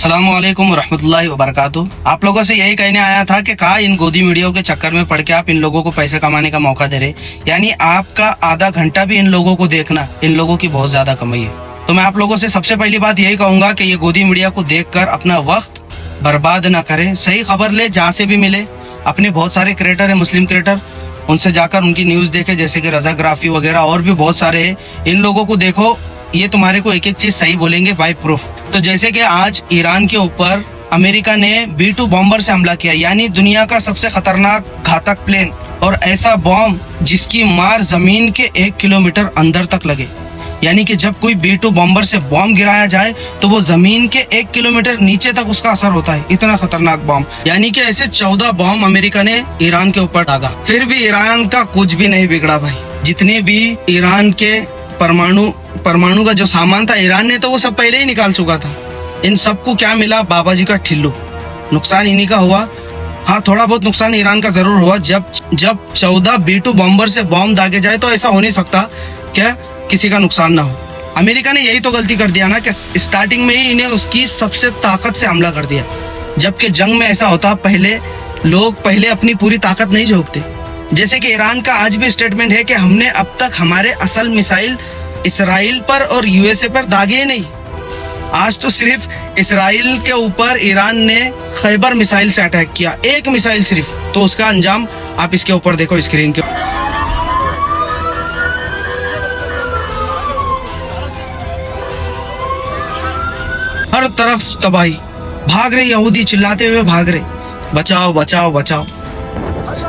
अस्सलामुअलैकुम वरहमतुल्लाहि वबरकातुहू। आप लोगों से यही कहने आया था कि कहा इन गोदी मीडिया के चक्कर में पड़ के आप इन लोगों को पैसे कमाने का मौका दे रहे, यानी आपका आधा घंटा भी इन लोगों को देखना, इन लोगों की बहुत ज्यादा कमाई है। तो मैं आप लोगों से सबसे पहली बात यही कहूंगा कि ये गोदी मीडिया को देखकर अपना वक्त बर्बाद न करें। सही खबर ले जहाँ से भी मिले। अपने बहुत सारे क्रिएटर है, मुस्लिम क्रिएटर, उनसे जाकर उनकी न्यूज देखे, जैसे कि रजाग्राफी वगैरह और भी बहुत सारे है। इन लोगों को देखो, ये तुम्हारे को एक एक चीज सही बोलेंगे बाय प्रूफ। तो जैसे कि आज ईरान के ऊपर अमेरिका ने B-2 बॉम्बर से हमला किया, यानी दुनिया का सबसे खतरनाक घातक प्लेन, और ऐसा बॉम्ब जिसकी मार जमीन के 1 किलोमीटर अंदर तक लगे। यानी कि जब कोई B-2 बॉम्बर से बॉम्ब गिराया जाए तो वो जमीन के 1 किलोमीटर नीचे तक उसका असर होता है, इतना खतरनाक बॉम्ब। यानी कि ऐसे 14 बॉम्ब अमेरिका ने ईरान के ऊपर दागा, फिर भी ईरान का कुछ भी नहीं बिगड़ा भाई। जितने भी ईरान के परमाणु का जो सामान था, ईरान ने तो वो सब पहले ही निकाल चुका था। इन सबको क्या मिला? बाबा जी का ठिल्लू। नुकसान इन्हीं का हुआ। हाँ, थोड़ा बहुत नुकसान ईरान का जरूर हुआ। जब 14 B-2 बॉम्बर से बॉम्ब दागे जाए तो ऐसा हो नहीं सकता क्या किसी का नुकसान ना हो। अमेरिका ने यही तो गलती कर दिया ना कि स्टार्टिंग में ही इन्हें उसकी सबसे ताकत से हमला कर दिया। जबकि जंग में ऐसा होता, लोग पहले अपनी पूरी ताकत नहीं झोंकते। जैसे कि ईरान का आज भी स्टेटमेंट है कि हमने अब तक हमारे असल मिसाइल इसराइल पर और USA पर दागे ही नहीं। आज तो सिर्फ इसराइल के ऊपर ईरान ने खैबर मिसाइल से अटैक किया, एक मिसाइल सिर्फ, तो उसका अंजाम आप इसके ऊपर देखो स्क्रीन के। हर तरफ तबाही, भाग रहे यहूदी, चिल्लाते हुए भाग रहे, बचाओ बचाओ बचाओ।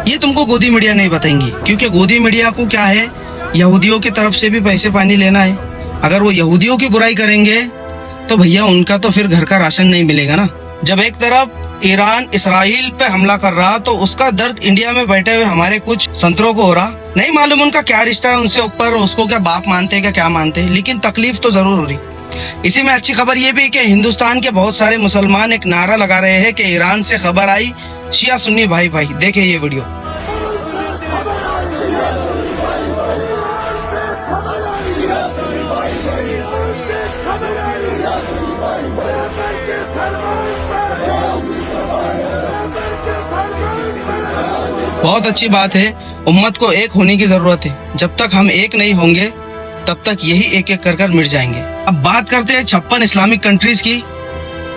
ये तुमको गोदी मीडिया नहीं बताएंगी, क्योंकि गोदी मीडिया को क्या है, यहूदियों की तरफ से भी पैसे पानी लेना है। अगर वो यहूदियों की बुराई करेंगे तो भैया उनका तो फिर घर का राशन नहीं मिलेगा ना। जब एक तरफ ईरान इसराइल पे हमला कर रहा तो उसका दर्द इंडिया में बैठे हुए हमारे कुछ संतरों को हो रहा। नहीं मालूम उनका क्या रिश्ता है उनसे ऊपर, उसको क्या बाप मानते हैं क्या मानते हैं, लेकिन तकलीफ तो जरूर हो रही। इसी में अच्छी खबर ये भी कि हिंदुस्तान के बहुत सारे मुसलमान एक नारा लगा रहे हैं कि ईरान से खबर आई, शिया सुन्नी भाई भाई। देखिए ये वीडियो। बहुत अच्छी बात है, उम्मत को एक होने की जरूरत है। जब तक हम एक नहीं होंगे तब तक यही एक एक कर मिट जाएंगे। अब बात करते हैं 56 इस्लामिक कंट्रीज की।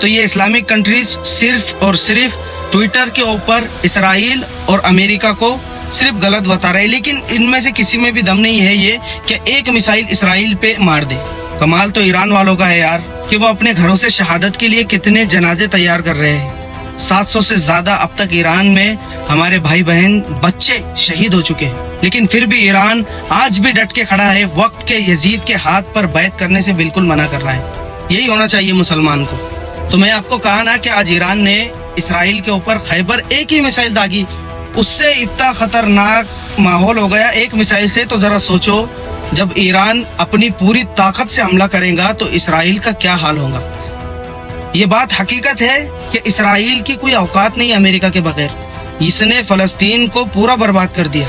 तो ये इस्लामिक कंट्रीज सिर्फ और सिर्फ ट्विटर के ऊपर इसराइल और अमेरिका को सिर्फ गलत बता रहे हैं, लेकिन इनमें से किसी में भी दम नहीं है ये कि एक मिसाइल इसराइल पे मार दे। कमाल तो ईरान वालों का है यार कि वो अपने घरों से शहादत के लिए कितने जनाजे तैयार कर रहे हैं। 700 से ज्यादा अब तक ईरान में हमारे भाई बहन बच्चे शहीद हो चुके हैं, लेकिन फिर भी ईरान आज भी डट के खड़ा है। वक्त के यजीद के हाथ पर बैत करने से बिल्कुल मना कर रहा है। यही होना चाहिए मुसलमान को। तो मैं आपको कहा ना कि आज ईरान ने इसराइल के ऊपर खैबर एक ही मिसाइल दागी, उससे इतना खतरनाक माहौल हो गया एक मिसाइल से। तो जरा सोचो, जब ईरान अपनी पूरी ताकत से हमला करेगा तो इसराइल का क्या हाल होगा। ये बात हकीकत है कि इसराइल की कोई औकात नहीं अमेरिका के बगैर। इसने फलस्तीन को पूरा बर्बाद कर दिया।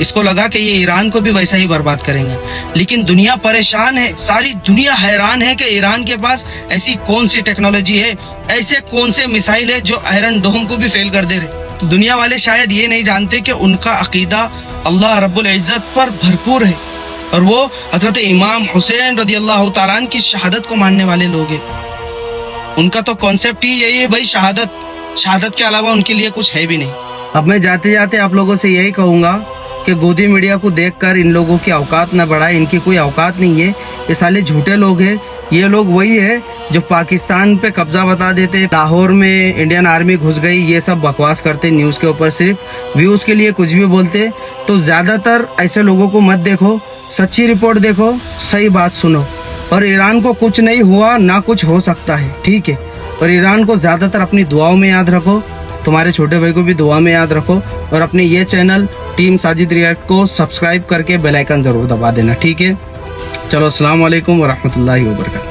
इसको लगा कि ये ईरान को भी वैसा ही बर्बाद करेंगे, लेकिन दुनिया परेशान है, सारी दुनिया हैरान है कि ईरान के पास ऐसी कौन सी टेक्नोलॉजी है, ऐसे कौन से मिसाइल है जो आयरन डोम को भी फेल कर दे रहे। तो दुनिया वाले शायद ये नहीं जानते कि उनका अकीदा अल्लाह रब्बुल इज्जत पर भरपूर है, और वो हजरत इमाम हुसैन रदियल्लाहु ताला अन्हु की शहादत को मानने वाले लोग हैं। उनका तो कॉन्सेप्ट ही यही है भाई, शहादत के अलावा उनके लिए कुछ है भी नहीं। अब मैं जाते जाते आप लोगों से यही कहूंगा कि गोदी मीडिया को देखकर इन लोगों की औकात न बढ़ाए। इनकी कोई औकात नहीं है, ये साले झूठे लोग हैं। ये लोग वही है जो पाकिस्तान पे कब्जा बता देते, लाहौर में इंडियन आर्मी घुस गई, ये सब बकवास करते न्यूज़ के ऊपर, सिर्फ व्यूज़ के लिए कुछ भी बोलते। तो ज़्यादातर ऐसे लोगों को मत देखो, सच्ची रिपोर्ट देखो, सही बात सुनो। और ईरान को कुछ नहीं हुआ, ना कुछ हो सकता है, ठीक है। और ईरान को ज़्यादातर अपनी दुआओं में याद रखो, तुम्हारे छोटे भाई को भी दुआ में याद रखो, और अपने ये चैनल टीम साजिद रिएक्ट को सब्सक्राइब करके बेल आइकन ज़रूर दबा देना, ठीक है। चलो, अस्सलाम वालेकुम वरहमतुल्लाहि वबरकातुहू।